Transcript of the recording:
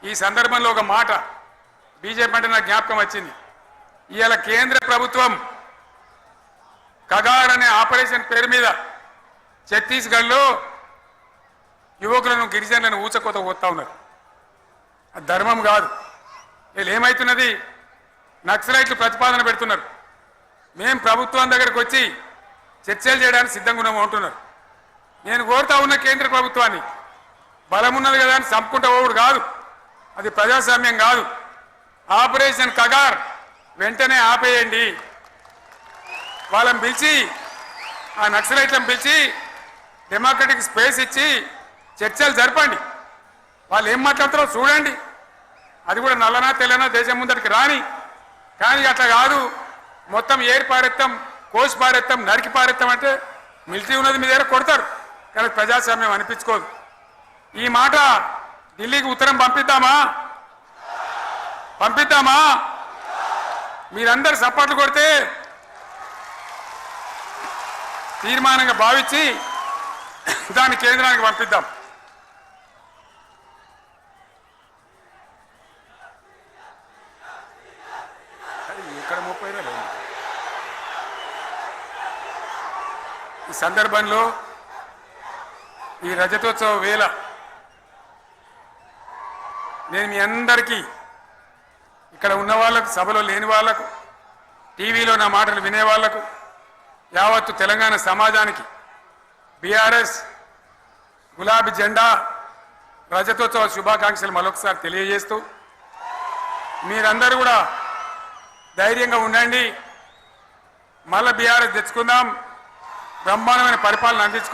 ఈ సందర్భంలో ఒక మాట బీజేపీ అంటే నాకు జ్ఞాపకం వచ్చింది. ఇవాళ కేంద్ర ప్రభుత్వం కగార్ అనే ఆపరేషన్ పేరు మీద ఛత్తీస్గఢ్లో యువకులను గిరిజనులను ఊచకోత పోతా ఉన్నారు. అది ధర్మం కాదు. వీళ్ళు ఏమవుతున్నది, నక్సలైట్లు ప్రతిపాదన పెడుతున్నారు. మేము ప్రభుత్వం దగ్గరికి వచ్చి చర్చలు చేయడానికి సిద్ధంగా ఉన్నాము అంటున్నారు. నేను కోరుతా ఉన్న కేంద్ర ప్రభుత్వాన్ని, బలం ఉన్నది కదా అని చంపుకుంటా పోవుడు కాదు, అది ప్రజాస్వామ్యం కాదు. ఆపరేషన్ కగార్ వెంటనే ఆపేయండి. వాళ్ళని పిలిచి, ఆ నక్సలైట్లను పిలిచి డెమోక్రటిక్ స్పేస్ ఇచ్చి చర్చలు జరపండి. వాళ్ళు ఏం మాట్లాడతారో చూడండి. అది కూడా నల్లనా తెల్లనా దేశం ముందరికి రాని. కానీ అట్లా కాదు, మొత్తం ఏరి పారెత్తాం, కోసి పారెత్తాం, నరికి పారెత్తాం అంటే మిలిటరీ ఉన్నది మీ దగ్గర కొడతారు. కానీ ప్రజాస్వామ్యం అనిపించుకోదు. ఈ మాట ఢిల్లీకి ఉత్తరం పంపిద్దామా? పంపిద్దామా? మీరందరూ సపోర్ట్లు కొడితే తీర్మానంగా భావించి దాన్ని కేంద్రానికి పంపిద్దాం. ఇక్కడ 30 ఈ సందర్భంలో ఈ రజతోత్సవ వేళ నేను మీ అందరికీ, ఇక్కడ ఉన్న వాళ్ళకు, సభలో లేని వాళ్లకు, టీవీలో నా మాటలు వినే వాళ్లకు, యావత్తు తెలంగాణ సమాజానికి బీఆర్ఎస్ గులాబీ జెండా రజతోత్సవ శుభాకాంక్షలు మరొకసారి తెలియజేస్తూ, మీరందరూ కూడా ధైర్యంగా ఉండండి. మళ్ళీ బీఆర్ఎస్ తెచ్చుకుందాం, బ్రహ్మాండమైన పరిపాలన అందించుకుందాం.